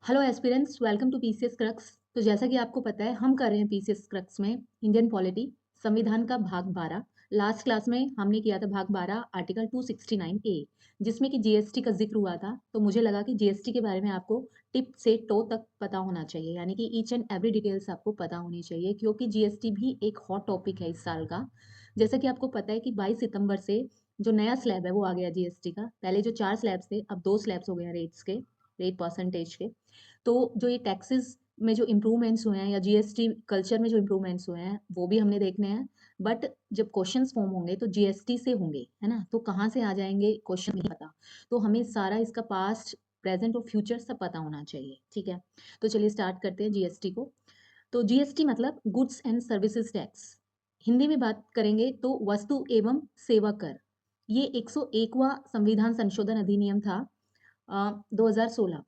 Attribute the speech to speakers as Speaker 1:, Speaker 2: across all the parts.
Speaker 1: Hello aspirants, welcome to PCS Crux. तो जैसा कि आपको पता है, हम कर रहे हैं पीसीएस क्रक्स में इंडियन पॉलिटी संविधान का भाग 12। लास्ट क्लास में हमने किया था भाग 12 आर्टिकल 269 ए, जिसमें कि जीएसटी का जिक्र हुआ था। तो मुझे लगा कि जीएसटी के बारे में आपको टिप से टो तक पता होना चाहिए, यानी कि ईच एंड एवरी डिटेल्स आपको पता होनी चाहिए, क्योंकि जीएसटी भी एक हॉट टॉपिक है इस साल का। जैसा कि आपको पता है कि 22 सितंबर से जो नया स्लैब है वो आ गया जीएसटी का। पहले जो 4 स्लैब्स थे, अब 2 स्लैब्स हो गए हैं रेट्स के, रेट परसेंटेज के। तो जो ये टैक्सेस में जो इम्प्रूवमेंट्स हुए हैं या जीएसटी कल्चर में जो इम्प्रूवमेंट्स हुए हैं वो भी हमने देखने हैं। बट जब क्वेश्चंस फॉर्म होंगे तो जीएसटी से होंगे, है ना। तो कहाँ से आ जाएंगे क्वेश्चन नहीं पता, तो हमें सारा इसका पास्ट प्रेजेंट और फ्यूचर सब पता होना चाहिए, ठीक है। तो चलिए स्टार्ट करते हैं जीएसटी को। तो जीएसटी मतलब goods and services tax. Hindi में बात करेंगे तो वस्तु एवं सेवा कर। ये 101वां संविधान संशोधन अधिनियम था 2016।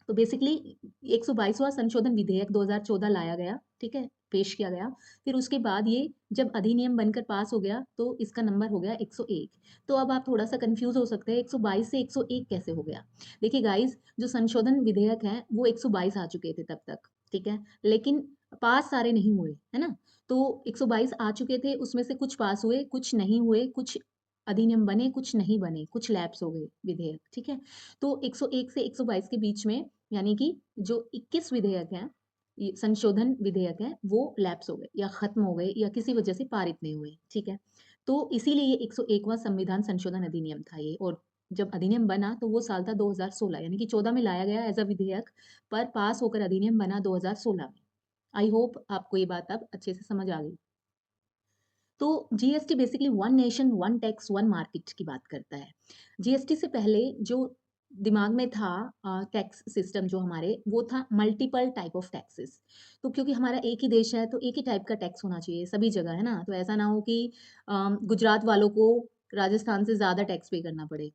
Speaker 1: तो बेसिकली 122वां संशोधन विधेयक 2014 लाया गया, ठीक है, पेश किया गया। फिर उसके बाद ये जब अधिनियम बनकर पास हो गया तो इसका नंबर हो गया 101। तो अब आप थोड़ा सा कंफ्यूज हो सकते हैं, 122 से 101 कैसे हो गया। देखिए गाइस, जो संशोधन विधेयक हैं वो 122 आ चुके थे तब तक, ठीक है, लेकिन पास सारे नहीं हुए, है ना। तो 122 आ चुके थे, उसमें से कुछ पास हुए, कुछ नहीं हुए, कुछ अधिनियम बने, कुछ नहीं बने, कुछ लैप्स हो गए विधेयक, ठीक है। तो 101 से 122 के बीच में, यानी कि जो 21 विधेयक हैं, संशोधन विधेयक हैं, वो लैप्स हो गए या खत्म हो गए या किसी वजह से पारित नहीं हुए, ठीक है। तो इसीलिए ये 101वां संविधान संशोधन अधिनियम था ये। और जब अधिनियम बना तो वो साल था 2016, यानी कि 14 में लाया गया एज अ विधेयक, पर पास होकर अधिनियम बना 2016 में। आई होप आपको ये बात अब अच्छे से समझ आ गई। तो GST basically one nation one tax one market की बात करता है। जीएसटी से पहले जो दिमाग में था टैक्स सिस्टम जो हमारे, वो था मल्टीपल टाइप ऑफ टैक्सेस। तो क्योंकि हमारा एक ही देश है तो एक ही टाइप का टैक्स होना चाहिए सभी जगह, है ना। तो ऐसा ना हो कि गुजरात वालों को राजस्थान से ज्यादा टैक्स पे करना पड़े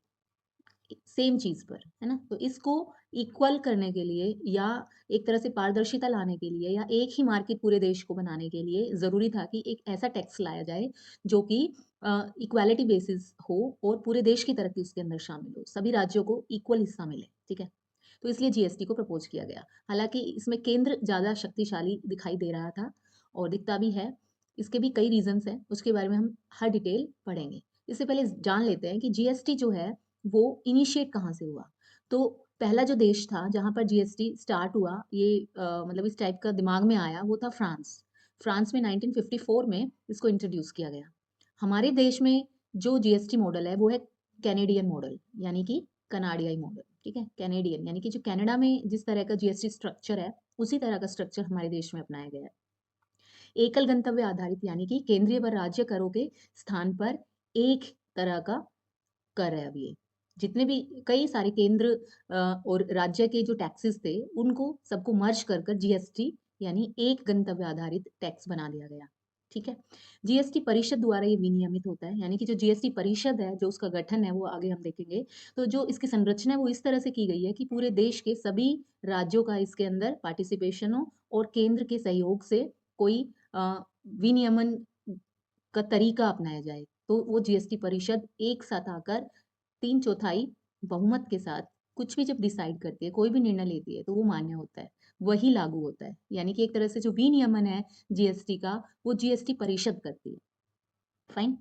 Speaker 1: सेम चीज पर, है ना। तो इसको इक्वल करने के लिए या एक तरह से पारदर्शिता लाने के लिए या एक ही मार्केट पूरे देश को बनाने के लिए जरूरी था कि एक ऐसा टैक्स लाया जाए जो कि इक्वालिटी बेसिस हो और पूरे देश की तरक्की उसके अंदर शामिल हो, सभी राज्यों को इक्वल हिस्सा मिले, ठीक है। तो इसलिए जीएसटी को प्रपोज किया गया। हालांकि इसमें केंद्र ज्यादा शक्तिशाली दिखाई दे रहा था और दिखता भी है। इसके भी कई रीजंस हैं, उसके बारे में हम हर डिटेल पढ़ेंगे। इससे पहले जान लेते हैं कि जीएसटी जो है वो इनिशिएट कहाँ से हुआ। तो पहला जो देश था जहां पर जीएसटी स्टार्ट हुआ, ये मतलब इस टाइप का दिमाग में आया, वो था फ्रांस। फ्रांस में 1954 में इसको इंट्रोड्यूस किया गया। हमारे देश में जो जीएसटी मॉडल है वो है कैनेडियन मॉडल, यानी कि कनाडियाई मॉडल, ठीक है। कैनेडियन यानी कि जो कनाडा में जिस तरह का जीएसटी स्ट्रक्चर है, उसी तरह का स्ट्रक्चर हमारे देश में अपनाया गया है। एकल गंतव्य आधारित, यानी कि केंद्रीय व राज्य करों के स्थान पर एक तरह का कर है अब ये। जितने भी कई सारे केंद्र और राज्य के जो टैक्सेस थे, उनको सबको मर्ज कर कर जीएसटी यानी एक गंतव्य आधारित टैक्स बना दिया गया, ठीक है। जीएसटी परिषद द्वारा ये विनियमित होता है, यानी कि जो जीएसटी परिषद है, जो उसका गठन है वो आगे हम देखेंगे। तो जो इसकी संरचना है वो इस तरह से की गई है कि पूरे देश के सभी राज्यों का इसके अंदर पार्टिसिपेशन हो और केंद्र के सहयोग से कोई विनियमन का तरीका अपनाया जाए। तो वो जीएसटी परिषद एक साथ आकर 3/4 बहुमत के साथ कुछ भी जब डिसाइड करती है, कोई भी निर्णय लेती है, तो वो मान्य होता है, वही लागू होता है। यानी कि एक तरह से जो विनियमन है जीएसटी का, वो जीएसटी परिषद करती है। फाइन।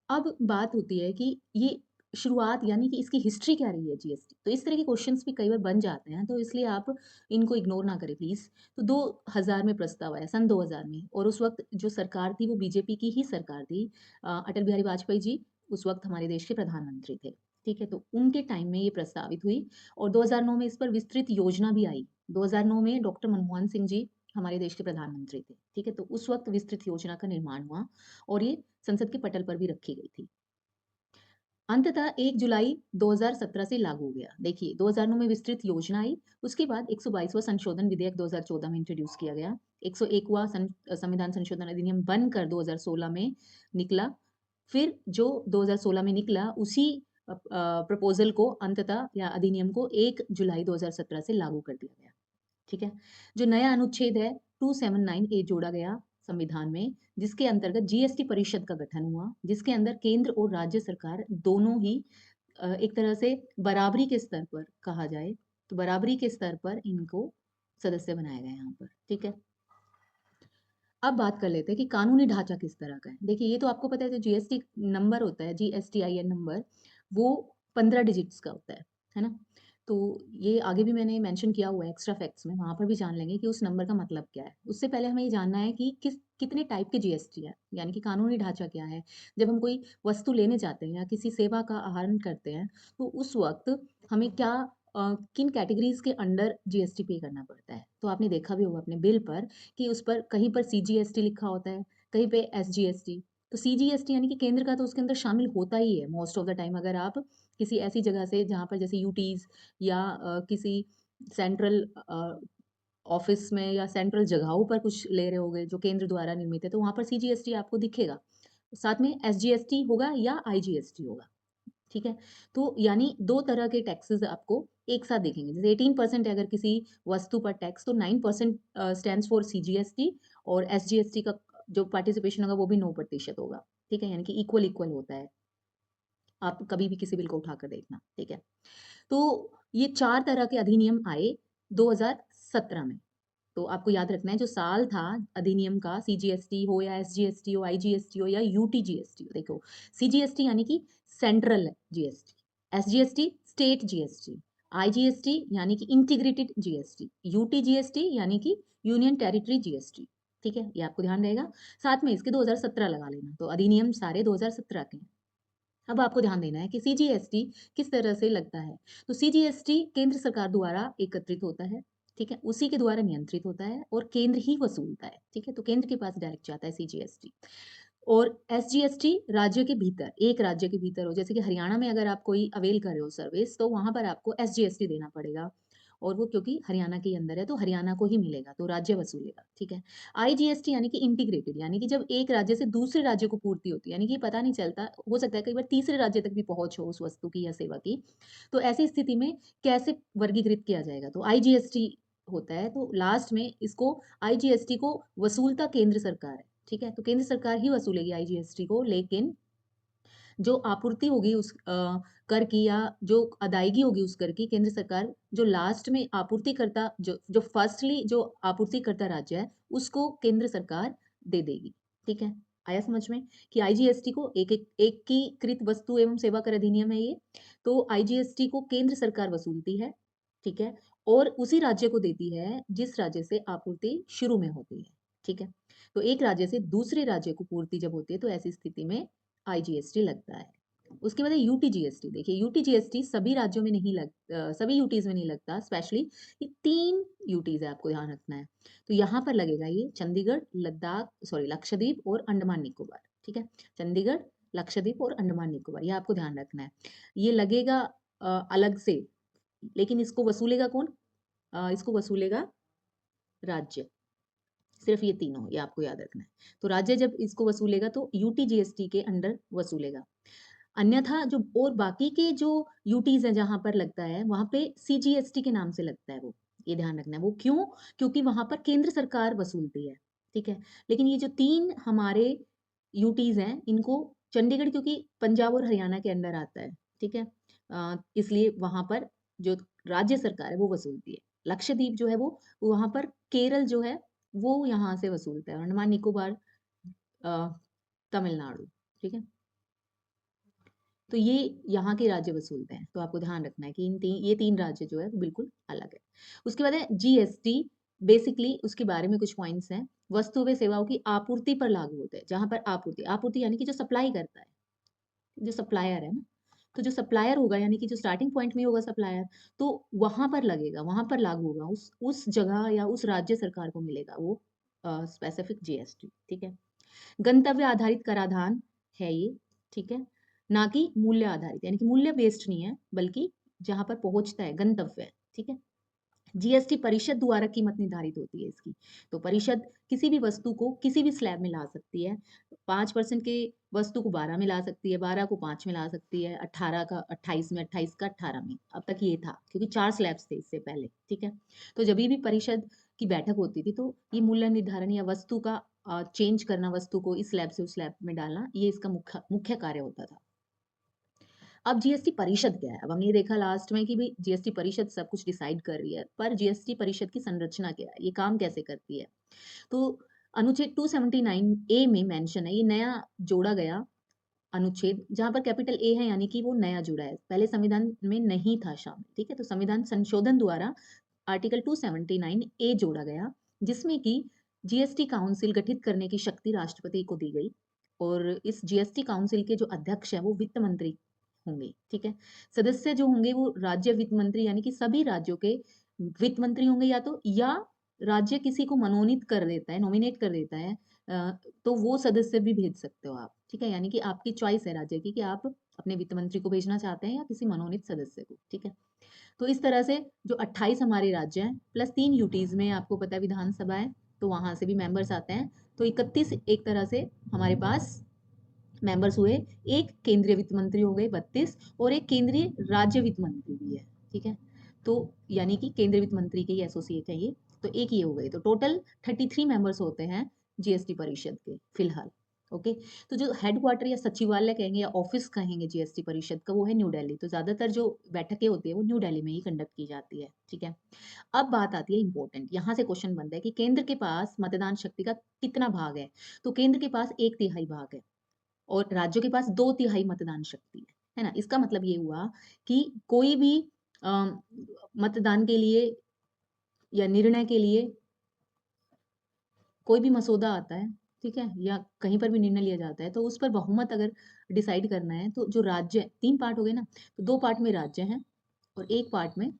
Speaker 1: अब बात होती है कि ये शुरुआत यानी कि इसकी हिस्ट्री क्या रही है जीएसटी। तो इस तरह के क्वेश्चंस भी कई बार बन जाते हैं, तो इसलिए आप इनको इग्नोर ना करें प्लीज। तो 2000 में प्रस्ताव आया, सन 2000 में, और उस वक्त जो सरकार थी वो बीजेपी की ही सरकार थी। अटल बिहारी वाजपेयी जी उस वक्त हमारे देश के प्रधानमंत्री थे, ठीक है। तो उनके टाइम में ये प्रस्तावित हुई और 2009 में इस पर विस्तृत योजना भी आई। 2009 में डॉक्टर मनमोहन सिंह जी हमारे देश के प्रधानमंत्री थे, ठीक है। तो उस वक्त विस्तृत योजना का निर्माण हुआ और ये संसद के पटल पर भी रखी गई थी। अंततः 1 जुलाई 2017 से लागू हो गया। देखिए 2009 में विस्तृत योजना आई, उसके बाद 122वां संशोधन विधेयक 2014 में इंट्रोड्यूस किया गया। 101वां संविधान संशोधन अधिनियम बनकर 2016 में निकला। फिर जो 2016 में निकला, उसी प्रपोजल को अंततः या अधिनियम को 1 जुलाई 2017 से लागू कर दिया गया, ठीक है। जो नया अनुच्छेद है 279 ए जोड़ा गया संविधान में, जिसके अंतर्गत जीएसटी परिषद का गठन हुआ, जिसके अंदर केंद्र और राज्य सरकार दोनों ही एक तरह से बराबरी के स्तर पर कहा जाए तो बराबरी के स्तर पर इनको सदस्य बनाया गया है यहाँ पर, ठीक है। अब बात कर लेते हैं कि कानूनी ढांचा किस तरह का है। देखिए, ये तो आपको पता है जो जीएसटी नंबर होता है, जीएसटीआईएन नंबर, वो 15 डिजिट्स का होता है ना? तो ये आगे भी मैंने मेंशन किया हुआ है एक्स्ट्रा फैक्ट्स में, वहाँ पर भी जान लेंगे कि उस नंबर का मतलब क्या है। उससे पहले हमें ये जानना है कि कितने टाइप के जीएसटी है, यानी कि कानूनी ढांचा क्या है। जब हम कोई वस्तु लेने जाते हैं या किसी सेवा का आहरण करते हैं, तो उस वक़्त हमें क्या किन कैटेगरीज़ के अंडर जीएसटी पे करना पड़ता है। तो आपने देखा भी होगा अपने बिल पर कि उस पर कहीं पर सीजीएसटी लिखा होता है, कहीं पे एसजीएसटी। तो सीजीएसटी यानी कि केंद्र का तो उसके अंदर शामिल होता ही है मोस्ट ऑफ द टाइम, अगर आप किसी ऐसी जगह से जहाँ पर जैसे यूटीज़ या किसी सेंट्रल ऑफ़िस में या सेंट्रल जगहों पर कुछ ले रहे होगे जो केंद्र द्वारा निर्मित है, तो वहाँ पर सीजीएसटी आपको दिखेगा। साथ में एसजीएसटी होगा या आईजीएसटी होगा। ठीक है? तो यानी 2 तरह के टैक्सेस आपको एक साथ दिखेंगे। जैसे 18% अगर किसी वस्तु पर टैक्स, तो 9% स्टैंड्स फॉर सीजीएसटी, और एसजीएसटी का जो पार्टिसिपेशन होगा वो भी 9% होगा। ठीक है? यानी कि इक्वल-इक्वल होता है। आप कभी भी किसी बिल को उठाकर देखना, ठीक है? तो ये 4 तरह के अधिनियम आए 2017 में। तो आपको याद रखना है जो साल था अधिनियम का, सीजीएसटी हो या एसजीएसटी हो, आईजीएसटी हो या यूटीजीएसटी हो। देखो, सीजीएसटी यानी कि central GST, SGST state GST, IGST यानी कि इंटीग्रेटेड जीएसटी, यूटीजीएसटी यानी कि यूनियन टेरिटरी जीएसटी। ठीक है? ये आपको ध्यान रहेगा। साथ में इसके 2017 लगा लेना। तो अधिनियम सारे 2017 के हैं। अब आपको ध्यान देना है कि सीजीएसटी किस तरह से लगता है। तो सीजीएसटी केंद्र सरकार द्वारा एकत्रित होता है, ठीक है? उसी के द्वारा नियंत्रित होता है और केंद्र ही वसूलता है, ठीक है? तो केंद्र के पास डायरेक्ट जाता है सीजीएसटी। और एसजीएसटी राज्य के भीतर, एक राज्य के भीतर हो, जैसे कि हरियाणा में अगर आप कोई अवेल कर रहे हो सर्विस, तो वहाँ पर आपको एसजीएसटी देना पड़ेगा, और वो क्योंकि हरियाणा के अंदर है, तो हरियाणा को ही मिलेगा, तो राज्य वसूलेगा, ठीक है? आईजीएसटी यानी कि इंटीग्रेटेड, यानी कि जब एक राज्य से दूसरे राज्य को पूर्ति होती है, यानी कि पता नहीं चलता, हो सकता है कई बार तीसरे राज्य तक भी पहुँच हो उस वस्तु की या सेवा की, तो ऐसी स्थिति में कैसे वर्गीकृत किया जाएगा? तो आईजीएसटी होता है, तो लास्ट में इसको आईजीएसटी को वसूलता केंद्र सरकार है, ठीक है? तो केंद्र सरकार ही वसूलेगी आईजीएसटी को, लेकिन जो आपूर्ति होगी उस कर की, या जो अदायगी होगी उस कर की, केंद्र सरकार जो लास्ट में आपूर्तिकर्ता, जो फर्स्टली जो आपूर्तिकर्ता राज्य है, उसको केंद्र सरकार दे देगी। ठीक है? आया समझ में कि आईजीएसटी को एकीकृत वस्तु एवं सेवा कर अधिनियम है ये। तो आईजीएसटी को केंद्र सरकार वसूलती है, ठीक है? और उसी राज्य को देती है जिस राज्य से आपूर्ति शुरू में होती है। ठीक है? तो एक राज्य से दूसरे राज्य को पूर्ति जब होती है, तो ऐसी स्थिति में आईजीएसटी लगता है। उसके बाद है यूटीजीएसटी। देखिए, यूटीजीएसटी सभी राज्यों में नहीं सभी यूटीज़ में नहीं लगता, स्पेशली ये 3 यूटीज़ है, आपको ध्यान रखना है। तो यहाँ पर लगेगा ये चंडीगढ़, लक्षद्वीप और अंडमान निकोबार, ठीक है? चंडीगढ़, लक्षद्वीप और अंडमान निकोबार, ये आपको ध्यान रखना है। ये लगेगा अलग से, लेकिन इसको वसूलेगा कौन? इसको वसूलेगा राज्य। सिर्फ ये तीनों, ये आपको याद रखना है। तो राज्य जब इसको वसूलेगा तो यूटीजीएसटी के अंडर वसूलेगा। अन्यथा जो और बाकी के जो यूटीज़ हैं जहाँ पर लगता है, वहाँ पे सीजीएसटी के नाम से लगता है वो, ये ध्यान रखना है। वो क्यों? क्योंकि वहाँ पर केंद्र सरकार वसूलती है, ठीक है? लेकिन ये जो 3 हमारे यूटीज़ हैं, इनको चंडीगढ़ क्योंकि पंजाब और हरियाणा के अंडर आता है, ठीक है? इसलिए वहाँ पर जो राज्य सरकार है वो वसूलती है। लक्षद्वीप जो है वो वहाँ पर केरल जो है वो यहाँ से वसूलता है, अंडमान निकोबार अ, तमिलनाडु, ठीक है? तो ये यहाँ के राज्य वसूलते हैं, तो आपको ध्यान रखना है कि ये 3 राज्य जो है वो बिल्कुल अलग है। उसके बाद है जीएसटी, बेसिकली उसके बारे में कुछ पॉइंट्स हैं। वस्तु व सेवाओं की आपूर्ति पर लागू होते हैं, जहाँ पर आपूर्ति यानी कि जो सप्लाई करता है, जो सप्लायर है ना, तो जो सप्लायर होगा यानी कि जो स्टार्टिंग पॉइंट में होगा सप्लायर, तो वहाँ पर लगेगा, वहाँ पर लागू होगा, उस जगह या उस राज्य सरकार को मिलेगा वो स्पेसिफिक जीएसटी, ठीक है? गंतव्य आधारित कराधान है ये, ठीक है? ना कि मूल्य आधारित, यानी कि मूल्य बेस्ड नहीं है, बल्कि जहाँ पर पहुँचता है गंतव्य है, ठीक है? जीएसटी परिषद द्वारा कीमत निर्धारित होती है इसकी। तो परिषद किसी भी वस्तु को किसी भी स्लैब में ला सकती है। 5% के वस्तु को 12 में ला सकती है, 12 को 5 में ला सकती है, 18 का 28 में, 28 का 18 में। अब तक ये था, क्योंकि 4 स्लैब्स थे इससे पहले, ठीक है? तो जभी भी परिषद की बैठक होती थी, तो ये मूल्य निर्धारण या वस्तु का चेंज करना, वस्तु को इस स्लैब से उस स्लैब में डालना, ये इसका मुख्य मुख्य कार्य होता था। अब जीएसटी परिषद क्या है? अब हमने ये देखा लास्ट में कि भाई जीएसटी परिषद सब कुछ डिसाइड कर रही है, पर जीएसटी परिषद की संरचना क्या है? ये काम कैसे करती है? तो अनुच्छेद 279 ए में मेंशन है, ये नया जोड़ा गया अनुच्छेद, जहाँ पर कैपिटल ए है यानी कि वो नया जुड़ा है, पहले संविधान में नहीं था शामिल, ठीक है? तो संविधान संशोधन द्वारा आर्टिकल 279 ए जोड़ा गया, जिसमें कि जीएसटी काउंसिल गठित करने की शक्ति राष्ट्रपति को दी गई और इस जीएसटी काउंसिल के जो अध्यक्ष हैं वो वित्त मंत्री होंगे, ठीक है? सदस्य जो होंगे वो राज्य वित्त मंत्री यानी कि सभी राज्यों के वित्त मंत्री होंगे या राज्य किसी को मनोनीत कर देता है, नॉमिनेट कर देता है, तो वो सदस्य भी भेज सकते हो आप, ठीक है? यानी कि आपकी चॉइस है राज्य की कि आप अपने वित्त मंत्री को भेजना चाहते हैं या किसी मनोनीत सदस्य को, ठीक है? तो इस तरह से जो 28 हमारे राज्य हैं प्लस 3 यूटीज़ में आपको पता है विधानसभा है, तो वहाँ से भी मेंबर्स आते हैं। तो 31 एक तरह से हमारे पास मेंबर्स हुए। एक केंद्रीय वित्त मंत्री हो गए 32 और एक केंद्रीय राज्य वित्त मंत्री भी है, ठीक है? तो यानी कि केंद्रीय वित्त मंत्री के ही एसोसिएट है ये, तो एक ये हो गए। तो टोटल 33 मेंबर्स होते हैं जीएसटी परिषद के फिलहाल। ओके, तो जो हेडक्वार्टर या सचिवालय कहेंगे या ऑफिस कहेंगे जीएसटी परिषद का, वो है न्यू दिल्ली। तो ज्यादातर जो बैठकें होती है वो न्यू दिल्ली में ही कंडक्ट की जाती है, ठीक है? अब बात आती है इंपॉर्टेंट, यहाँ से क्वेश्चन बनता है कि केंद्र के पास मतदान शक्ति का कितना भाग है? तो केंद्र के पास 1/3 भाग है और राज्यों के पास 2/3 मतदान शक्ति है ना? इसका मतलब ये हुआ कि कोई भी मतदान के लिए या निर्णय के लिए कोई भी मसौदा आता है, ठीक है? या कहीं पर भी निर्णय लिया जाता है, तो उस पर बहुमत अगर डिसाइड करना है, तो जो राज्य 3 पार्ट हो गए ना, तो 2 पार्ट में राज्य हैं और 1 पार्ट में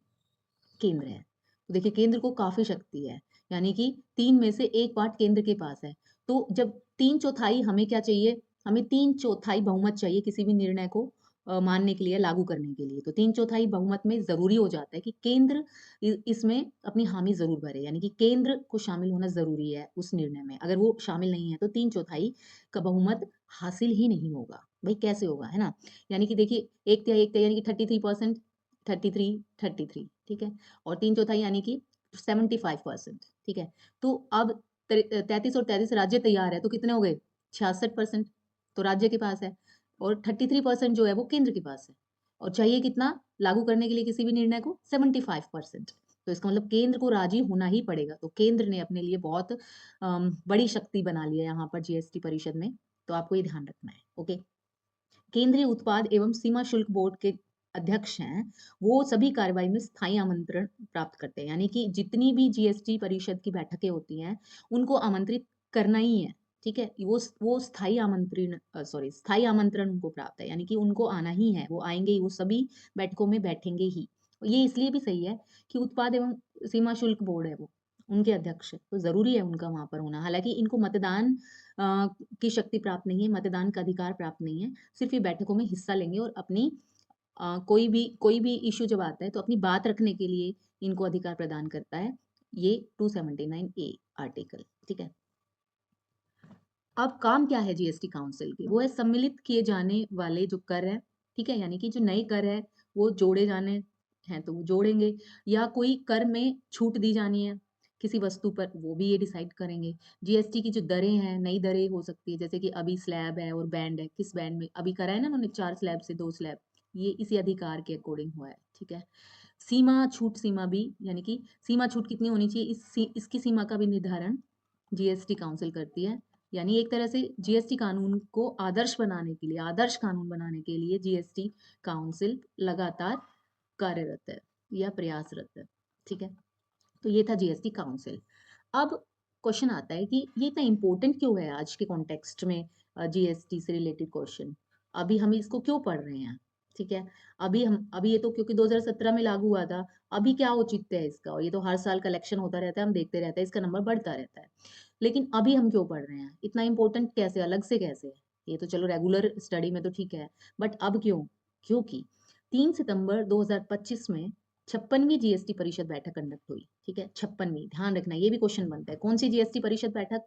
Speaker 1: केंद्र है। तो देखिए केंद्र को काफ़ी शक्ति है, यानी कि 3 में से 1 पार्ट केंद्र के पास है। तो जब 3/4 हमें क्या चाहिए? हमें 3/4 बहुमत चाहिए किसी भी निर्णय को मानने के लिए, लागू करने के लिए। तो 3/4 बहुमत में ज़रूरी हो जाता है कि केंद्र इसमें अपनी हामी ज़रूर भरे, यानी कि केंद्र को शामिल होना ज़रूरी है उस निर्णय में। अगर वो शामिल नहीं है, तो 3/4 का बहुमत हासिल ही नहीं होगा। भई कैसे होगा, है ना? यानी कि देखिए 1/3 यानी कि 33%, 33, 33, ठीक है? और 3/4 यानी कि 75%, ठीक है? तो अब 33 और 33 राज्य तैयार है, तो कितने हो गए? 66% तो राज्य के पास है और 33% जो है वो केंद्र के पास है और चाहिए कितना लागू करने के लिए किसी भी निर्णय को? 75%। तो इसका मतलब केंद्र को राजी होना ही पड़ेगा। तो केंद्र ने अपने लिए बहुत बड़ी शक्ति बना ली है यहाँ पर जीएसटी परिषद में, तो आपको ये ध्यान रखना है, ओके? केंद्रीय उत्पाद एवं सीमा शुल्क बोर्ड के अध्यक्ष हैं, वो सभी कार्रवाई में स्थायी आमंत्रण प्राप्त करते हैं। यानी कि जितनी भी जीएसटी परिषद की बैठकें होती हैं, उनको आमंत्रित करना ही है, ठीक है? वो स्थायी आमंत्रण उनको प्राप्त है, यानी कि उनको आना ही है, वो आएँगे ही, वो सभी बैठकों में बैठेंगे ही। ये इसलिए भी सही है कि उत्पाद एवं सीमा शुल्क बोर्ड है वो, उनके अध्यक्ष, तो ज़रूरी है उनका वहाँ पर होना। हालाँकि इनको मतदान अ, की शक्ति प्राप्त नहीं है, मतदान का अधिकार प्राप्त नहीं है। सिर्फ़ ये बैठकों में हिस्सा लेंगे और अपनी कोई भी इश्यू जब आता है तो अपनी बात रखने के लिए इनको अधिकार प्रदान करता है ये 279 ए आर्टिकल, ठीक है? अब काम क्या है जीएसटी काउंसिल के? वो है सम्मिलित किए जाने वाले जो कर हैं, ठीक है? यानी कि जो नए कर हैं, वो जोड़े जाने हैं तो वो जोड़ेंगे या कोई कर में छूट दी जानी है किसी वस्तु पर, वो भी ये डिसाइड करेंगे। जीएसटी की जो दरें हैं, नई दरें हो सकती है, जैसे कि अभी स्लैब है और बैंड है, किस बैंड में अभी करा है ना उन्होंने 4 स्लैब से 2 स्लैब, ये इसी अधिकार के अकॉर्डिंग हुआ है, ठीक है? सीमा छूट सीमा भी यानी कि सीमा छूट कितनी होनी चाहिए, इसकी सीमा का भी निर्धारण जीएसटी काउंसिल करती है। यानी एक तरह से जीएसटी कानून को आदर्श कानून बनाने के लिए जीएसटी काउंसिल लगातार कार्यरत है या प्रयासरत है, ठीक है? तो ये था जीएसटी काउंसिल। अब क्वेश्चन आता है कि ये इतना इम्पोर्टेंट क्यों है आज के कॉन्टेक्स्ट में, जीएसटी से रिलेटेड क्वेश्चन? अभी हम इसको क्यों पढ़ रहे हैं? ठीक है? अभी ये तो क्योंकि 2017 में लागू हुआ था, अभी क्या औचित्य है इसका? और ये तो हर साल कलेक्शन होता रहता है, हम देखते रहते हैं, इसका नंबर बढ़ता रहता है। लेकिन अभी हम क्यों पढ़ रहे हैं? इतना इम्पोर्टेंट कैसे, अलग से कैसे? ये तो चलो रेगुलर स्टडी में तो ठीक है, बट अब क्यों? क्योंकि 3 सितंबर 2025 में 56वीं जीएसटी परिषद बैठक कंडक्ट हुई, ठीक है? 56वीं, ध्यान रखना ये भी क्वेश्चन बनता है। कौन सी जीएसटी परिषद बैठक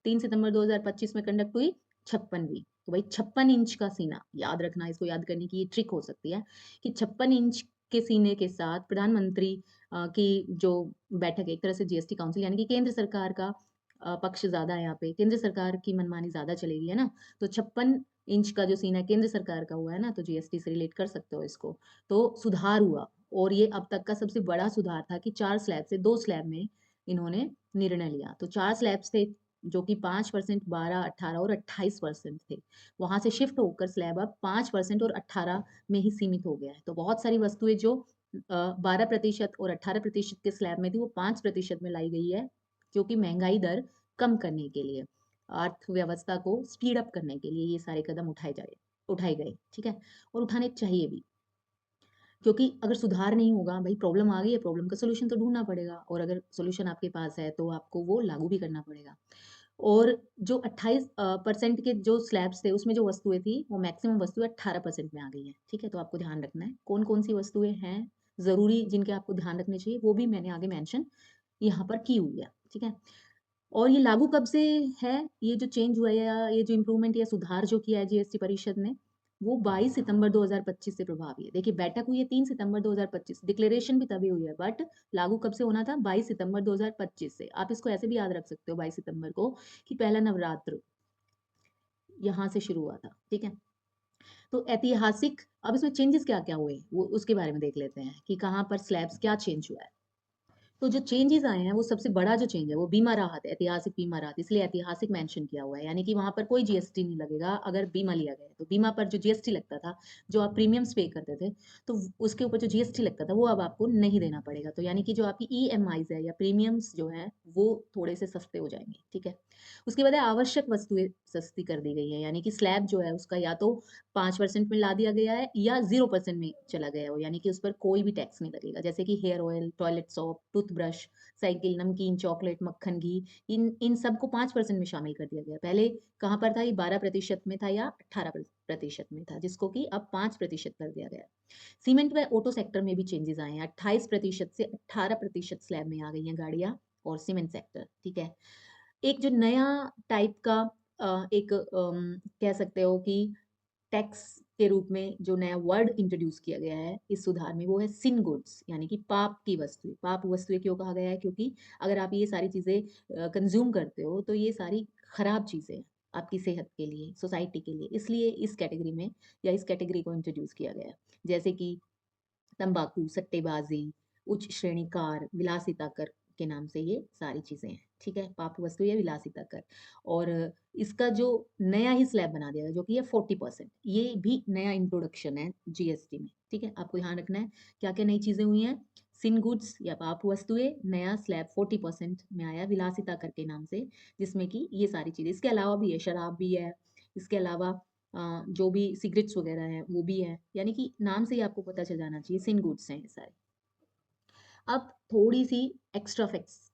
Speaker 1: 3 सितंबर 2025 में कंडक्ट हुई? 56वीं। तो भाई 56 इंच का सीना, याद रखना, इसको याद करने की ये ट्रिक हो सकती है कि 56 इंच के सीने के साथ प्रधानमंत्री की जो बैठक है, एक तरह से जीएसटी काउंसिल यानी कि केंद्र सरकार का पक्ष ज्यादा है यहाँ पे, केंद्र सरकार की मनमानी ज्यादा चलेगी, है ना। तो 56 इंच का जो सीन है केंद्र सरकार का हुआ है ना, तो जीएसटी से रिलेट कर सकते हो इसको। तो सुधार हुआ, और ये अब तक का सबसे बड़ा सुधार था कि 4 स्लैब से 2 स्लैब में इन्होंने निर्णय लिया। तो 4 स्लैब्स थे जो कि 5%, 12, 18 और 28% थे, वहां से शिफ्ट होकर स्लैब अब 5% और 18 में ही सीमित हो गया है। तो बहुत सारी वस्तुएं जो 12% और 18% के स्लैब में थी वो 5% में लाई गई है, क्योंकि महंगाई दर कम करने के लिए, अर्थव्यवस्था को स्पीड अप करने के लिए ये सारे कदम उठाए गए, ठीक है। और उठाने चाहिए भी, क्योंकि अगर सुधार नहीं होगा, भाई प्रॉब्लम आ गई है, प्रॉब्लम का सोल्यूशन तो ढूंढना पड़ेगा, और अगर सोल्यूशन आपके पास है तो आपको वो लागू भी करना पड़ेगा। और जो 28% के जो स्लैब्स थे उसमें जो वस्तुएं थी वो मैक्सिमम वस्तुएं 18% में आ गई है, ठीक है। तो आपको ध्यान रखना है कौन कौन सी वस्तुएं हैं जरूरी, जिनके आपको ध्यान रखने चाहिए, वो भी मैंने आगे मेंशन यहाँ पर की हुई है, ठीक है। और ये लागू कब से है, ये जो चेंज हुआ है या ये जो इम्प्रूवमेंट या सुधार जो किया है जीएसटी परिषद ने, वो 22 सितंबर 2025 से प्रभावी है। देखिए बैठक हुई है 3 सितंबर 2025, डिक्लेरेशन भी तभी हुई है, बट लागू कब से होना था, 22 सितंबर 2025 से। आप इसको ऐसे भी याद रख सकते हो 22 सितंबर को, कि पहला नवरात्र यहाँ से शुरू हुआ था, ठीक है। तो ऐतिहासिक, अब इसमें चेंजेस क्या क्या हुए वो उसके बारे में देख लेते हैं कि कहाँ पर स्लैब्स क्या चेंज हुआ है। तो जो चेंजेस आए हैं वो सबसे बड़ा जो चेंज है वो बीमा राहत है, ऐतिहासिक बीमा राहत, इसलिए ऐतिहासिक मेंशन किया हुआ है, यानी कि वहां पर कोई जीएसटी नहीं लगेगा अगर बीमा लिया गया है। तो बीमा पर जो जीएसटी लगता था, जो आप प्रीमियम्स पे करते थे, तो उसके ऊपर जो जीएसटी लगता था वो अब आपको नहीं देना पड़ेगा। तो यानी कि जो आपकी ईएमआईज है या प्रीमियम्स जो है वो थोड़े से सस्ते हो जाएंगे, ठीक है। उसके बाद है आवश्यक वस्तुएं सस्ती कर दी गई है, यानी कि स्लैब जो है उसका या तो 5% में ला दिया गया है या 0% में चला गया हो, यानी कि उस पर कोई भी टैक्स नहीं लगेगा। जैसे कि hair oil, toilet soap, toothbrush, cycle, नमकीन, चॉकलेट, मक्खन, घी, इन इन सबको 5% में शामिल कर दिया गया। पहले कहाँ पर था, ये 12% में था या 18% में था, जिसको कि अब 5% कर दिया गया। सीमेंट व ऑटो सेक्टर में भी चेंजेस आए हैं, 28% से 18% स्लैब में आ गई हैं गाड़ियां और सीमेंट सेक्टर, ठीक है। एक जो नया टाइप का एक कह सकते हो कि टैक्स के रूप में जो नया वर्ड इंट्रोड्यूस किया गया है इस सुधार में, वो है सिन गुड्स, यानी कि पाप की वस्तुएं। पाप वस्तुएं क्यों कहा गया है, क्योंकि अगर आप ये सारी चीजें कंज्यूम करते हो तो ये सारी खराब चीजें हैं आपकी सेहत के लिए, सोसाइटी के लिए, इसलिए इस कैटेगरी में या इस कैटेगरी को इंट्रोड्यूस किया गया है। जैसे कि तंबाकू, सट्टेबाजी, उच्च श्रेणी कार, विलासिता कर के नाम से ये सारी चीजें हैं, ठीक है। पाप वस्तु या विलासिता कर। और इसका जो नया ही स्लैब बना दिया गया जो कि है 40%, ये भी नया इंट्रोडक्शन है जीएसटी में, ठीक है। आपको ध्यान रखना है क्या क्या नई चीजें हुई हैं। सिन गुड्स या पाप वस्तुएं, नया स्लैब 40% में आया विलासिता कर के नाम से, जिसमें कि ये सारी चीजें, इसके अलावा भी है, शराब भी है, इसके अलावा जो भी सिगरेट्स वगैरह हैं वो भी है, यानी कि नाम से ही आपको पता चल जाना चाहिए सिन गुड्स हैं ये सारे। अब थोड़ी सी एक्स्ट्रा फैक्ट्स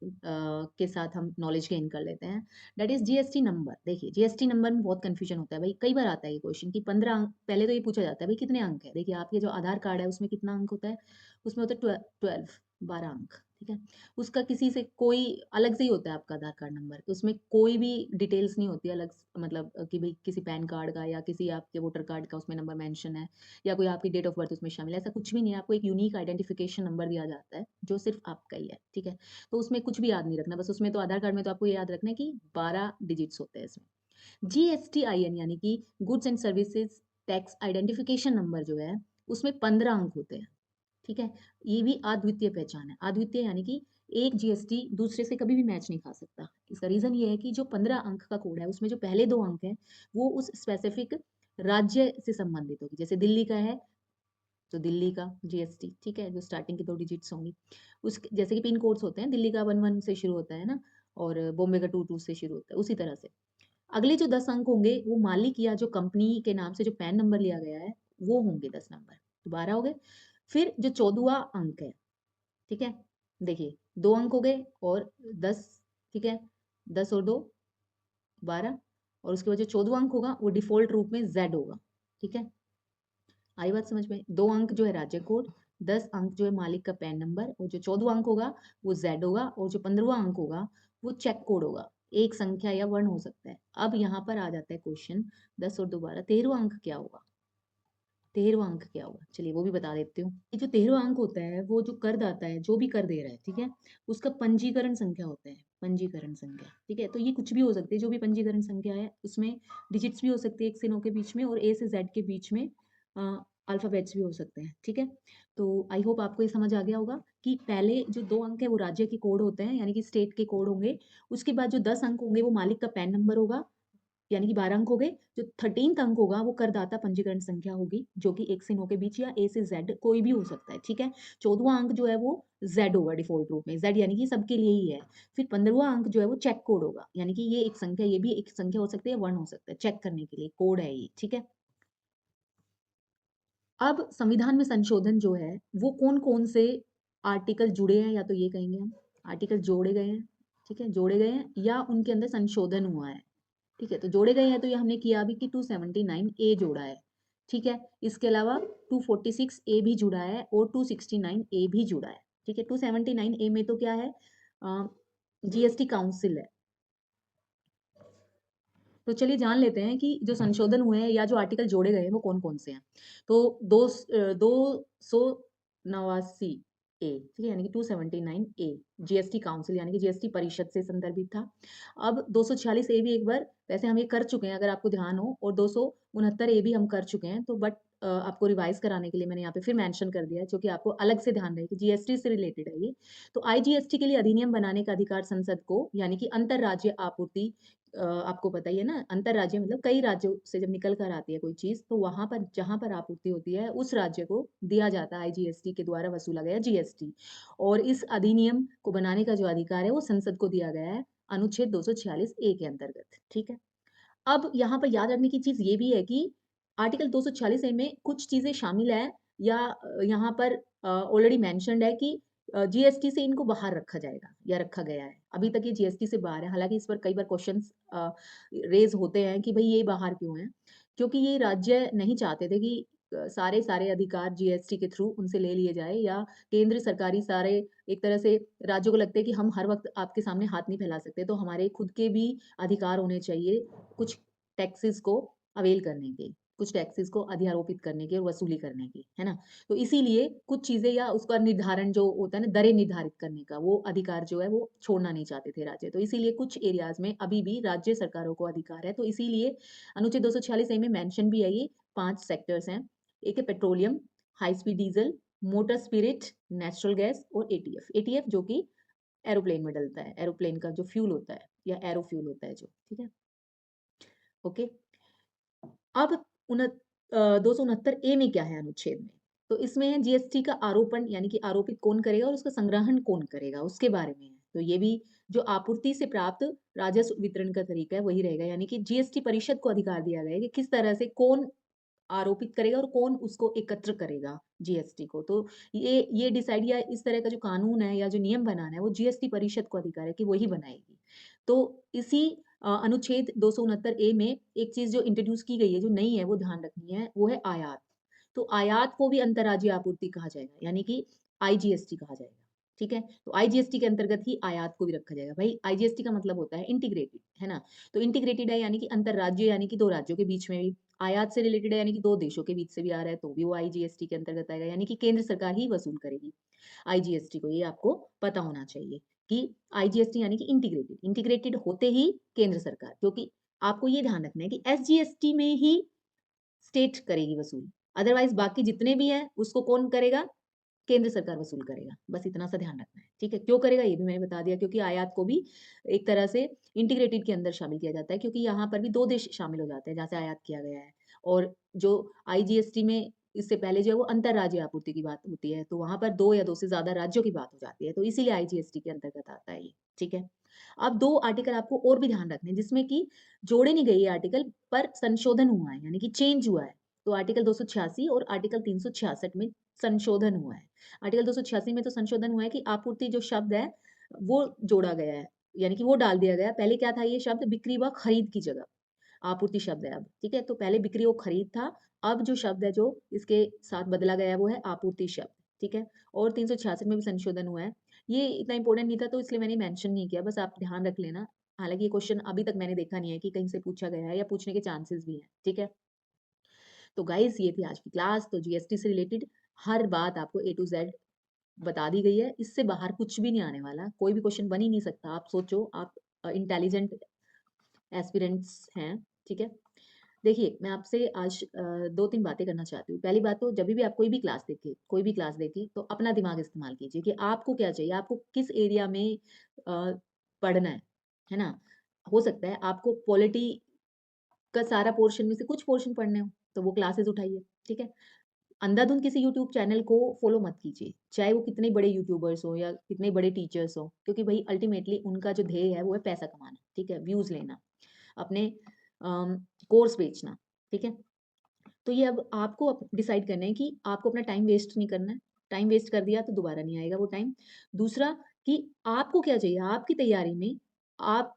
Speaker 1: के साथ हम नॉलेज गेन कर लेते हैं, दैट इज जीएसटी नंबर। देखिए जीएसटी नंबर में बहुत कंफ्यूजन होता है भाई, कई बार आता है ये क्वेश्चन कि 15 अंक, पहले तो ये पूछा जाता है भाई कितने अंक है। देखिए आपके जो आधार कार्ड है उसमें कितना अंक होता है, उसमें होता है 12 अंक, ठीक है। उसका किसी से कोई अलग से ही होता है आपका आधार कार्ड नंबर, उसमें कोई भी डिटेल्स नहीं होती अलग मतलब कि भाई किसी पैन कार्ड का या किसी आपके वोटर कार्ड का उसमें नंबर मेंशन है, या कोई आपकी डेट ऑफ बर्थ उसमें शामिल है, ऐसा कुछ भी नहीं है। आपको एक यूनिक आइडेंटिफिकेशन नंबर दिया जाता है जो सिर्फ आपका ही है, ठीक है। तो उसमें कुछ भी याद नहीं रखना, बस उसमें तो आधार कार्ड में तो आपको ये याद रखना है कि 12 डिजिट्स होते हैं इसमें। जीएसटीआईएन यानी कि goods and services tax identification number जो है उसमें 15 अंक होते हैं, ठीक है। ये भी अद्वितीय पहचान है, अद्वितीय यानी कि एक जीएसटी दूसरे से कभी भी मैच नहीं खा सकता। इसका रीजन ये है कि जो 15 अंक का कोड है उसमें जो पहले 2 अंक है वो उस स्पेसिफिक राज्य से संबंधित होगी। जैसे दिल्ली का है तो दिल्ली का जीएसटी, ठीक है, जो स्टार्टिंग की 2 डिजिट्स होंगी। उस जैसे कि पिन कोड्स होते हैं, दिल्ली का 11 से शुरू होता है ना, और बॉम्बे का 22 से शुरू होता है, उसी तरह से अगले जो 10 अंक होंगे वो मालिक या जो कंपनी के नाम से जो पैन नंबर लिया गया है वो होंगे 10 नंबर, तो 12 हो गए। फिर जो 14वां अंक है, ठीक है, देखिए 2 अंक हो गए और 10, ठीक है, 10 और 2 12, और उसके बाद जो 14वां अंक होगा वो डिफॉल्ट रूप में जेड होगा, ठीक है। आई बात समझ में, 2 अंक जो है राज्य कोड, 10 अंक जो है मालिक का पैन नंबर, और जो 14वां अंक होगा वो जेड होगा, और जो 15वां अंक होगा वो चेक कोड होगा, एक संख्या या वर्ण हो सकता है। अब यहाँ पर आ जाता है क्वेश्चन, 10 और 2 12, 13वां अंक क्या होगा। 13वां अंक क्या होगा? चलिए वो भी बता देती हूँ। ये जो 13वां अंक होता है, वो जो करदाता है, जो भी कर दे रहा है, ठीक है? उसका पंजीकरण संख्या होता है, पंजीकरण संख्या, ठीक है? तो ये कुछ भी हो सकती है, जो भी पंजीकरण संख्या है, उसमें डिजिट्स भी हो सकती है 1 से 9 के बीच में और ए से ज़ेड के बीच में अल्फ़ाबेट्स भी हो सकते हैं, ठीक है? तो आई होप आपको ये समझ आ गया होगा कि पहले जो 2 अंक है, वो राज्य के कोड होते हैं, यानी कि स्टेट के कोड होंगे। उसके बाद जो 10 अंक होंगे, वो मालिक का पैन नंबर होगा, यानी कि 12 अंक हो गए। जो 13th अंक होगा वो करदाता पंजीकरण संख्या होगी, जो कि 1 से 9 के बीच या ए से ज़ेड कोई भी हो सकता है, ठीक है? 14वां अंक जो है वो ज़ेड होगा डिफ़ॉल्ट रूप में, ज़ेड यानी कि सबके लिए ही है। फिर 15वां अंक जो है वो चेक कोड होगा, यानी कि ये एक संख्या, ये भी एक संख्या हो सकती है, 1 हो सकता है, चेक करने के लिए कोड है ये, ठीक है? अब संविधान में संशोधन जो है, वो कौन-कौन से आर्टिकल जुड़े हैं, या तो ये कहेंगे हम, आर्टिकल जोड़े गए हैं, ठीक है? जोड़े गए हैं या उनके अंदर संशोधन हुआ है। ठीक है, तो जोड़े गए हैं तो ये हमने किया अभी कि 279 ए जोड़ा है, ठीक है? इसके अलावा 246 ए भी जुड़ा है और 269 ए भी जुड़ा है, ठीक है? 279 ए में तो क्या है, जीएसटी काउंसिल है। तो चलिए जान लेते हैं कि जो संशोधन हुए हैं या जो आर्टिकल जोड़े गए हैं वो कौन-कौन से हैं। तो 289 ए, ठीक है? यानी कि 279 ए जीएसटी काउंसिल यानी कि जीएसटी परिषद से संदर्भित था। अब 246 ए भी एक बार वैसे हम ये कर चुके हैं अगर आपको ध्यान हो, और 269 ए भी हम कर चुके हैं, तो बट आपको रिवाइज़ कराने के लिए मैंने यहाँ पे फिर मेंशन कर दिया है, जो कि आपको अलग से ध्यान रहे कि जीएसटी से रिलेटेड है ये। तो आईजीएसटी के लिए अधिनियम बनाने का अधिकार संसद को, यानी कि अंतर्राज्यीय आपूर्ति, आपको पता ही है ना, अंतर्राज्यीय मतलब कई राज्यों से जब निकल कर आती है कोई चीज़, तो वहाँ पर जहाँ पर आपूर्ति होती है, उस राज्य को दिया जाता है आईजीएसटी के द्वारा वसूला गया जीएसटी। और इस अधिनियम को बनाने का जो अधिकार है, वो संसद को दिया गया है, अनुच्छेद 246 ए के अंतर्गत, ठीक है? अब यहाँ पर याद रखने की चीज़ ये भी है कि आर्टिकल 246 ए में कुछ चीज़ें शामिल हैं, या यहाँ पर ऑलरेडी मेंशन्ड है कि जीएसटी से इनको बाहर रखा जाएगा या रखा गया है। अभी तक ये जीएसटी से बाहर है, हालाँकि इस पर कई बार क्वेश्चन्स रेज़ होते हैं कि भई ये बाहर क्यों है? क्योंकि ये राज्य नहीं चाहते थे कि सारे अधिकार जीएसटी के थ्रू उनसे ले लिए जाए, या केंद्र सरकारी सारे एक तरह से राज्यों को लगता है कि हम हर वक़्त आपके सामने हाथ नहीं फैला सकते, तो हमारे खुद के भी अधिकार होने चाहिए कुछ टैक्सेस को अवेल करने के, कुछ टैक्सेस को अध्यारोपित करने के और वसूली करने की, है ना? तो इसीलिए कुछ चीज़ें या उसका निर्धारण जो होता है ना, दरें निर्धारित करने का, वो अधिकार जो है वो छोड़ना नहीं चाहते थे राज्य। तो इसीलिए कुछ एरियाज़ में अभी भी राज्य सरकारों को अधिकार है। तो इसीलिए अनुच्छेद 246 ए में मेंशन भी है ये 5 सेक्टर्स हैं। एक है petroleum, high speed diesel, motor spirit, natural gas और एटीएफ। एटीएफ जो कि एरोप्लेन में डलता है, एरोप्लेन का जो फ्यूल होता है या एरो फ्यूल होता है जो, ठीक है? ओके। अब 269 ए में क्या है अनुच्छेद में? तो इसमें है जीएसटी का आरोपण, यानी कि आरोपित कौन करेगा और उसका संग्रहण कौन करेगा, उसके बारे में है। तो ये भी जो आपूर्ति से प्राप्त राजस्व वितरण का तरीका है वही रहेगा, यानी कि जीएसटी परिषद को अधिकार दिया गया है कि किस तरह से कौन आरोपित करेगा और कौन उसको एकत्र करेगा जीएसटी को। तो ये डिसाइड या इस तरह का जो कानून है या जो नियम बनाना है वो जीएसटी परिषद को अधिकार है कि वही बनाएगी। तो इसी अनुच्छेद 269 ए में एक चीज़ जो इंट्रोड्यूस की गई है, जो नई है वो ध्यान रखनी है, वो है आयात। तो आयात को भी अंतर्राज्यीय आपूर्ति कहा जाएगा, यानी कि आईजीएसटी कहा जाएगा, ठीक है? तो आईजीएसटी के अंतर्गत ही आयात को भी रखा जाएगा। भाई आईजीएसटी का मतलब होता है इंटीग्रेटेड, है ना? तो इंटीग्रेटेड है यानी कि अंतर्राज्यीय, यानी कि 2 राज्यों के बीच में भी, आयात से रिलेटेड है यानी कि 2 देशों के बीच से भी आ रहा है, तो भी वो आईजीएसटी के अंतर्गत आएगा, यानी कि केंद्र सरकार ही वसूल करेगी आईजीएसटी को। ये आपको पता होना चाहिए कि आईजीएसटी यानी कि इंटीग्रेटेड, इंटीग्रेटेड होते ही केंद्र सरकार, क्योंकि आपको ये ध्यान रखना है कि एसजीएसटी में ही स्टेट करेगी वसूल, अदरवाइज़ बाकी जितने भी हैं उसको कौन करेगा? केंद्र सरकार वसूल करेगा। बस इतना सा ध्यान रखना है, ठीक है? क्यों करेगा ये भी मैंने बता दिया, क्योंकि आयात को भी एक तरह से इंटीग्रेटेड के अंदर शामिल किया जाता है, क्योंकि यहाँ पर भी 2 देश शामिल हो जाते हैं जहाँ से आयात किया गया है। और जो आईजीएसटी में इससे पहले जो है वो अंतर्राज्यीय आपूर्ति की बात होती है, तो वहाँ पर 2 या 2 से ज़्यादा राज्यों की बात हो जाती है, तो इसीलिए आईजीएसटी के अंतर्गत आता है ये, ठीक है? अब 2 आर्टिकल आपको और भी ध्यान रखने हैं जिसमें कि जोड़े नहीं गए ये आर्टिकल, पर संशोधन हुआ है, यानी कि चेंज हुआ है। तो आर्टिकल 286 और आर्टिकल 366 में संशोधन हुआ है। आर्टिकल 286 में तो संशोधन हुआ है कि आपूर्ति जो शब्द है, वो जोड़ा गया है, यानी कि वो डाल दिया गया है। पहले क्या था ये शब्द, बिक्री व खरीद की जगह आपूर्ति शब्द है अब, ठीक है? तो पहले बिक्री और खरीद था, अब जो शब्द है जो इसके साथ बदला गया है वो है आपूर्ति शब्द, ठीक है? और 366 में भी संशोधन हुआ है। ये इतना इम्पोर्टेंट नहीं था तो इसलिए मैंने मेंशन नहीं किया, बस आप ध्यान रख लेना। हालाँकि ये क्वेश्चन अभी तक मैंने देखा नहीं है कि कहीं से पूछा गया है या पूछने के चांसेस भी हैं, ठीक है? तो गाइस ये थी आज की क्लास। तो जीएसटी से रिलेटेड हर बात आपको ए टू जेड बता दी गई है। इससे बाहर कुछ भी नहीं आने वाला, कोई भी क्वेश्चन बन ही नहीं सकता। आप सोचो, आप इंटेलिजेंट एस्पिरेंट्स हैं, ठीक है। देखिए, मैं आपसे आज 2-3 बातें करना चाहती हूँ। पहली बात तो जभी भी आप कोई भी क्लास देखें, तो अपना दिमाग इस्तेमाल कीजिए कि आपको क्या चाहिए, आपको किस एरिया में पढ़ना है ना? हो सकता है आपको पॉलिटी का सारा पोर्शन में से कुछ पोर्शन पढ़ने हो, तो वो क्लासेस उठाइए, ठीक है? अंधाधुंध किसी यूट्यूब चैनल को फॉलो मत कीजिए, चाहे वो कितने बड़े यूट्यूबर्स हो या कितने बड़े टीचर्स हो, क्योंकि भई अल्टीमेटली उनका जो ध्येय है वो है पैसा कमाना, ठीक है? व्यूज़ लेना, अपने कोर्स बेचना, ठीक है? तो ये अब आपको डिसाइड करना है कि आपको अपना टाइम वेस्ट नहीं करना है। टाइम वेस्ट कर दिया तो दोबारा नहीं आएगा वो टाइम। दूसरा कि आपको क्या चाहिए, आपकी तैयारी में आप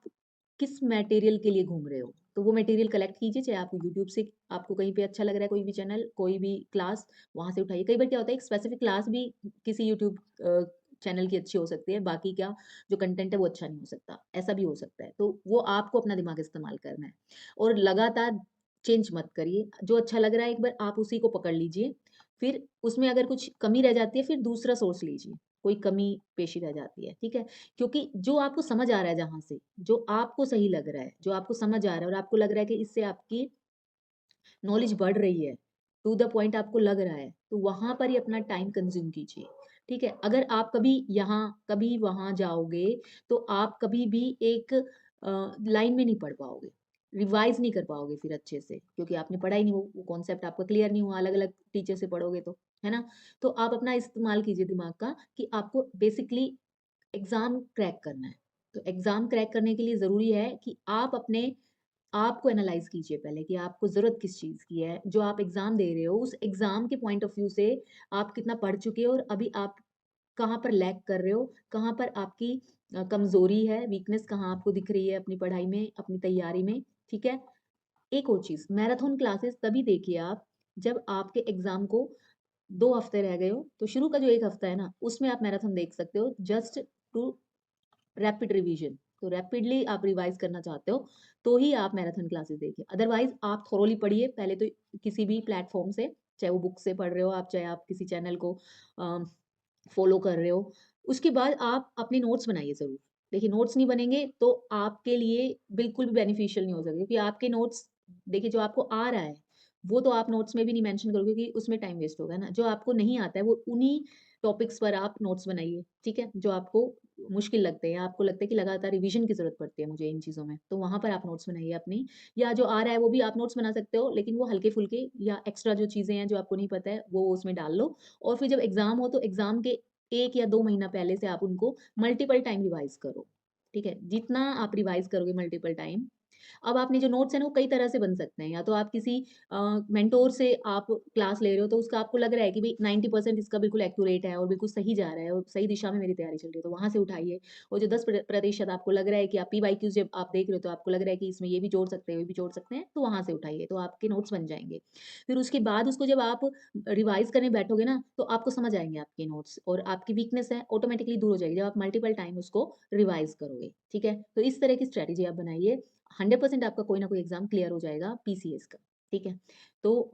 Speaker 1: किस मटेरियल के लिए घूम रहे हो, तो वो मटेरियल कलेक्ट कीजिए। चाहे आपको यूट्यूब से आपको कहीं पे अच्छा लग रहा है, कोई भी चैनल, कोई भी क्लास, वहाँ से उठाइए। कई बार क्या होता है, एक स्पेसिफिक क्लास भी किसी यूट्यूब चैनल की अच्छी हो सकती है, बाकी क्या जो कंटेंट है वो अच्छा नहीं हो सकता, ऐसा भी हो सकता है। तो वो आपको अपना दिमाग इस्तेमाल करना है और लगातार चेंज मत करिए। जो अच्छा लग रहा है एक बार आप उसी को पकड़ लीजिए। फिर उसमें अगर कुछ कमी रह जाती है, फिर दूसरा सोर्स लीजिए। कोई कमी पेशी रह जाती है, ठीक है? क्योंकि जो आपको समझ आ रहा है जहाँ से, जो आपको सही लग रहा है, जो आपको समझ आ रहा है और आपको लग रहा है कि इससे आपकी नॉलेज बढ़ रही है, टू द पॉइंट आपको लग रहा है, तो वहाँ पर ही अपना टाइम कंज़्यूम कीजिए, ठीक है? अगर आप कभी यहाँ, कभी वहाँ जाओगे, तो आप कभी भी एक लाइन में नहीं पढ़ पाओगे, रिवाइज़ नहीं कर पाओगे फिर अच्छे से, क्योंकि आपने पढ़ा ही नहीं, वो कॉन्सेप्ट आपका क्लियर नहीं हुआ, अलग-अलग टीचर से पढ़ोगे तो, है ना? तो आप अपना इस्तेमाल कीजिए दिमाग का कि आपको बेसिकली एग्ज़ाम क्रैक करना है। तो एग्ज़ाम क्रैक करने के लिए ज़रूरी है कि आप अपने आप को एनालाइज़ कीजिए पहले कि आपको ज़रूरत किस चीज़ की है। जो आप एग्ज़ाम दे रहे हो, उस एग्ज़ाम के पॉइंट ऑफ व्यू से आप कितना पढ़ चुके हो और अभी आप कहाँ पर लैग कर रहे हो, कहाँ पर आपकी कमज़ोरी है, वीकनेस कहाँ आपको दिख रही है अपनी पढ़ाई में, अपनी तैयारी में, ठीक है? एक और चीज़, मैराथन क्लासेस तभी देखिए आप, जब आपके एग्ज़ाम को 2 हफ़्ते रह गए हो, तो शुरू का जो 1 हफ़्ता है ना, उसमें आप मैराथन देख सकते हो, जस्ट टू रैपिड रिवीजन। तो रैपिडली आप रिवाइज़ करना चाहते हो, तो ही आप मैराथन क्लासेस देखिए। अदरवाइज़ आप थोरोली पढ़िए पहले तो किसी भी प्लेटफ़ॉर्म से, चाहे वो बुक से पढ़ रहे हो आप, चाहे आप किसी चैनल को अ, फ़ॉलो कर रहे हो। उसके बाद आप अपने नोट्स बनाइए ज़रूर। देखिए, नोट्स नहीं बनेंगे तो आपके लिए बिल्कुल भी बेनिफिशियल नहीं हो सकते, क्योंकि आपके नोट्स, देखिए जो आपको आ रहा है, वो तो आप नोट्स में भी नहीं मेंशन करोगे, क्योंकि उसमें टाइम वेस्ट होगा ना। जो आपको नहीं आता है वो उन्हीं टॉपिक्स पर आप नोट्स बनाइए, ठीक है? जो आपको मुश्किल लगते हैं, आपको लगता है कि लगातार रिवीजन की ज़रूरत पड़ती है मुझे इन चीज़ों में, तो वहाँ पर आप नोट्स बनाइए अपनी। या जो आ रहा है वो भी आप नोट्स बना सकते हो, लेकिन वो हल्के-फुल्के या एक्स्ट्रा जो चीज़ें हैं जो आपको नहीं पता है, वो उसमें डाल लो। और फिर जब एग्ज़ाम हो तो एग्ज़ाम के 1 या 2 महीना पहले से आप उनको मल्टीपल टाइम रिवाइज़ करो, ठीक है? जितना आप रिवाइज़ करोगे मल्टीपल टाइम, अब आपने जो नोट्स हैं ना वो कई तरह से बन सकते हैं। या तो आप किसी मेंटर से आप क्लास ले रहे हो, तो उसका आपको लग रहा है कि भई 90% इसका बिल्कुल एक्यूरेट है और बिल्कुल सही जा रहा है और सही दिशा में मेरी तैयारी चल रही है, तो वहाँ से उठाइए। और जो 10 प्रतिशत आपको लग रहा है कि आप पीवाईक्यूज़ जब आप देख रहे हो, तो आपको लग रहा है कि इसमें ये भी जोड़ सकते हैं, ये भी जोड़ सकते हैं, तो वहाँ से उठाइए, तो आपके नोट्स बन जाएँगे। फिर उसके बाद उसको जब आप रिवाइज़ करने बैठोगे ना, तो आपको समझ आएँगे आपके नोट्स और आपकी वीकनेस है ऑटोमैटिकली दूर हो जाएगी, जब आप मल्टीपल टाइम उसको रिवाइज़ करोगे, ठीक है? तो इस तरह की स्ट्रैटेजी आप बनाइए। 100% आपका कोई ना कोई एग्ज़ाम क्लियर हो जाएगा पीसीएस का, ठीक है? तो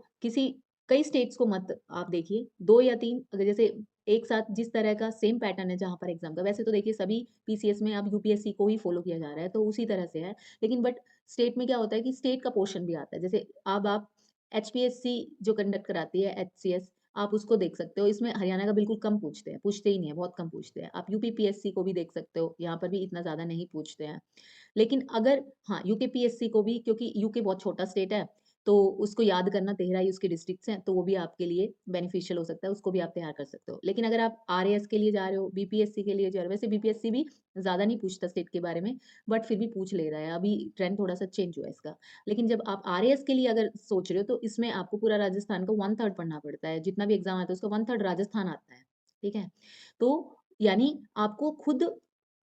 Speaker 1: कई स्टेट्स को मत आप देखिए, 2 या 3, अगर जैसे एक साथ जिस तरह का सेम पैटर्न है जहाँ पर एग्ज़ाम का, वैसे तो देखिए सभी पीसीएस में अब यूपीएससी को ही फ़ॉलो किया जा रहा है, तो उसी तरह से है। लेकिन बट स्टेट में क्या होता है कि स्टेट का पोर्शन भी आता है। जैसे अब आप एचपीएससी जो कंडक्ट कराती है, एचसीएस, आप उसको देख सकते हो। इसमें हरियाणा का बिल्कुल कम पूछते हैं, पूछते ही नहीं है, बहुत कम पूछते हैं। आप यूपीपीएससी को भी देख सकते हो, यहाँ पर भी इतना ज़्यादा नहीं पूछते हैं। लेकिन अगर हाँ, यूके-पीएससी को भी, क्योंकि यूके बहुत छोटा स्टेट है, तो उसको याद करना, 13 ही उसके डिस्ट्रिक्ट्स हैं, तो वो भी आपके लिए बेनिफिशियल हो सकता है, उसको भी आप तैयार कर सकते हो। लेकिन अगर आप आरएएस के लिए जा रहे हो, बीपीएससी के लिए जा रहे हो, वैसे बीपीएससी भी ज़्यादा नहीं पूछता स्टेट के बारे में, बट फिर भी पूछ ले रहा है, अभी ट्रेंड थोड़ा-सा चेंज हुआ है इसका। लेकिन जब आप आरएएस के लिए अगर सोच रहे हो, तो इसमें आपको पूरा राजस्थान को 1/3 पढ़ना पड़ता है, जितना भी एग्ज़ाम आता है, उसका 1/3 राजस्थान आता है, ठीक है? तो यानी आपको खुद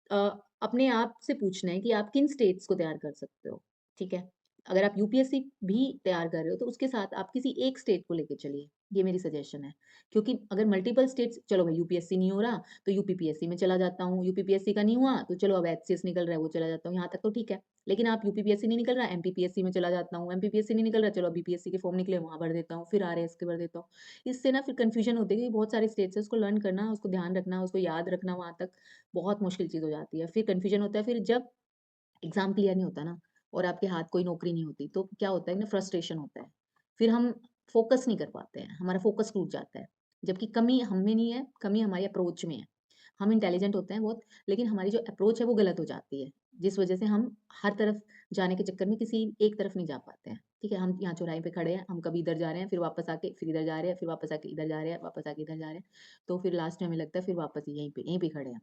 Speaker 1: अ, अपने आप से पूछना है कि आप किन स्टेट्स को तैयार कर सकते हो, ठीक है? अगर आप यूपीएससी भी तैयार कर रहे हो तो उसके साथ आप किसी एक स्टेट को लेके चलिए, ये मेरी सजेशन है। क्योंकि अगर मल्टीपल स्टेट्स, चलो भाई यूपीएससी नहीं हो रहा तो यूपीपीएससी में चला जाता हूँ, यूपीपीएससी का नहीं हुआ तो चलो अब एचसीएस निकल रहा है वो चला जाता हूँ, यहाँ तक तो ठीक है। लेकिन आप यूपीपीएससी नहीं निकल रहा, एमपीपीएससी में चला जाता हूँ, एमपीपीएससी नहीं निकल रहा, चलो बीपीएससी के फॉर्म निकले वहाँ भर देता हूँ, फिर आरएएस के भर देता हूँ। इससे ना फिर कन्फ्यूजन होती है कि बहुत सारे स्टेट्स है, उसको लर्न करना, उसको ध्यान रखना, उसको याद रखना वहाँ तक बहुत मुश्किल चीज़ हो जाती है। फिर कन्फ्यूजन होता है, फिर जब एग्ज़ाम क्लियर नहीं होता ना और आपके हाथ कोई नौकरी नहीं होती, तो क्या होता है ना, फ्रस्ट्रेशन होता है। फिर हम फ़ोकस नहीं कर पाते हैं, हमारा फ़ोकस टूट जाता है। जबकि कमी हम में नहीं है, कमी हमारी अप्रोच में है। हम इंटेलिजेंट होते हैं बहुत, लेकिन हमारी जो अप्रोच है वो गलत हो जाती है, जिस वज़ह से हम हर तरफ जाने के चक्कर में किसी एक तरफ नहीं जा पाते हैं। ठीक है? हम यहाँ चौराहे पे खड़े हैं, हम कभी इधर जा रहे हैं, फिर वापस आके फिर इधर जा रहे हैं, फिर वापस आके इधर जा रहे हैं, वापस आके इधर जा रहे हैं। तो फिर लास्ट में हमें लगता है फिर वापस यहीं पे खड़े हैं।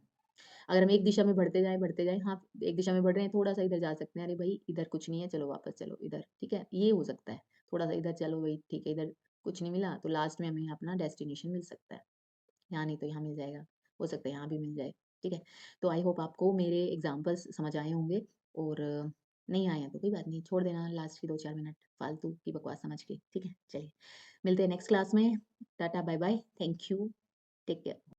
Speaker 1: अगर हम एक दिशा में बढ़ते जाएँ, हाँ, एक दिशा में बढ़ रहे हैं, थोड़ा-सा इधर जा सकते हैं, अरे भई इधर कुछ नहीं है, चलो वापस चलो इधर, ठीक है? ये हो सकता है। थोड़ा-सा इधर चलो भई ठीक है, इधर कुछ नहीं मिला, तो लास्ट में हमें अपना डेस्टिनेशन मिल सकता है। यहाँ नहीं तो यहाँ मिल जाएगा, हो सकता है यहाँ भी मिल जाए, ठीक है? तो आई होप आपको मेरे एग्ज़ाम्पल्स समझ आए होंगे और नहीं आए हैं तो कोई बात नहीं, छोड़ देना लास्ट के 2-4 मिनट फालतू की बकवास समझ के, ठीक है? चलिए, मिलते हैं नेक्स्ट क्लास में। Tata, bye bye, thank you, take care.